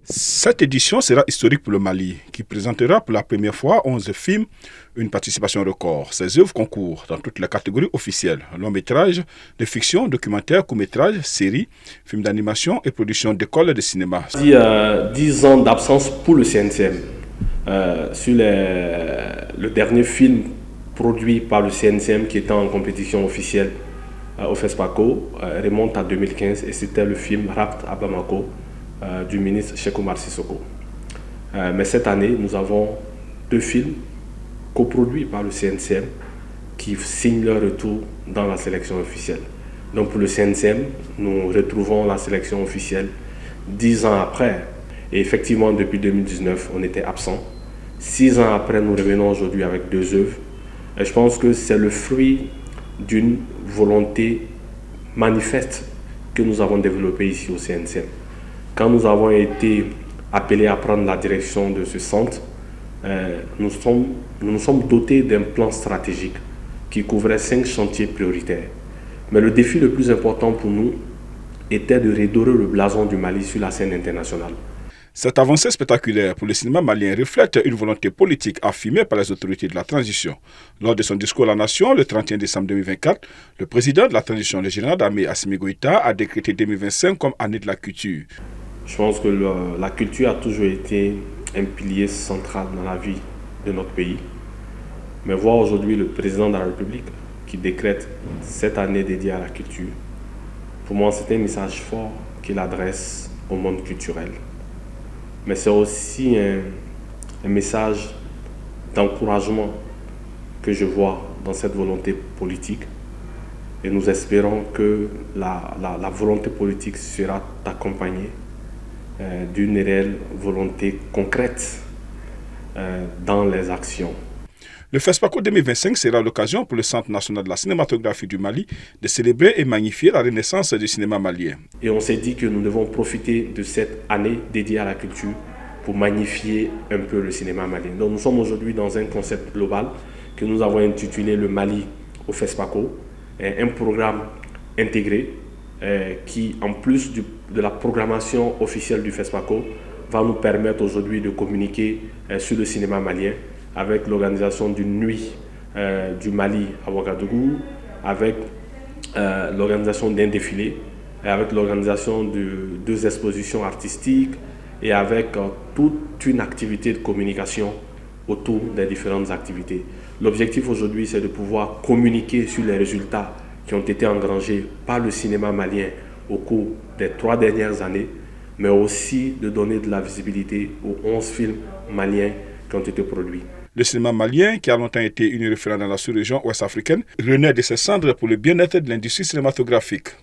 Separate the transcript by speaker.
Speaker 1: Cette édition sera historique pour le Mali, qui présentera pour la première fois 11 films, une participation record. Ces œuvres concourent dans toutes les catégories officielles: long métrage, de fiction, documentaire, court métrage, série, films d'animation et production d'écoles de cinéma.
Speaker 2: 10 ans d'absence pour le CNCM. Sur le dernier film produit par le CNCM qui était en compétition officielle au FESPACO remonte à 2015 et c'était le film Rapt à Bamako du ministre Cheikh Oumar Sissoko. Mais cette année, nous avons 2 films coproduits par le CNCM qui signent leur retour dans la sélection officielle. Donc pour le CNCM, nous retrouvons la sélection officielle 10 ans après. Et effectivement, depuis 2019, on était absent. 6 ans après, nous revenons aujourd'hui avec 2 œuvres. Et je pense que c'est le fruit d'une volonté manifeste que nous avons développée ici au CNCM. Quand nous avons été appelés à prendre la direction de ce centre, nous nous sommes dotés d'un plan stratégique qui couvrait 5 chantiers prioritaires. Mais le défi le plus important pour nous était de redorer le blason du Mali sur la scène internationale.
Speaker 1: Cette avancée spectaculaire pour le cinéma malien reflète une volonté politique affirmée par les autorités de la transition. Lors de son discours à la nation, le 31 décembre 2024, le président de la transition, le général d'armée Assimi Goïta, a décrété 2025 comme année de la culture.
Speaker 2: Je pense que la culture a toujours été un pilier central dans la vie de notre pays. Mais voir aujourd'hui le président de la République qui décrète cette année dédiée à la culture, pour moi c'est un message fort qu'il adresse au monde culturel. Mais c'est aussi un message d'encouragement que je vois dans cette volonté politique. Et nous espérons que la volonté politique sera accompagnée d'une réelle volonté concrète dans les actions.
Speaker 1: Le FESPACO 2025 sera l'occasion pour le Centre national de la cinématographie du Mali de célébrer et magnifier la renaissance du cinéma malien.
Speaker 2: Et on s'est dit que nous devons profiter de cette année dédiée à la culture pour magnifier un peu le cinéma malien. Donc nous sommes aujourd'hui dans un concept global que nous avons intitulé le Mali au FESPACO, un programme intégré qui, en plus de la programmation officielle du FESPACO, va nous permettre aujourd'hui de communiquer sur le cinéma malien avec l'organisation d'une nuit du Mali à Ouagadougou, avec l'organisation d'un défilé, et avec l'organisation de 2 expositions artistiques et avec toute une activité de communication autour des différentes activités. L'objectif aujourd'hui, c'est de pouvoir communiquer sur les résultats qui ont été engrangés par le cinéma malien au cours des 3 dernières années, mais aussi de donner de la visibilité aux 11 films maliens qui ont été produits.
Speaker 1: Le cinéma malien, qui a longtemps été une référence dans la sous-région ouest-africaine, renaît de ses cendres pour le bien-être de l'industrie cinématographique.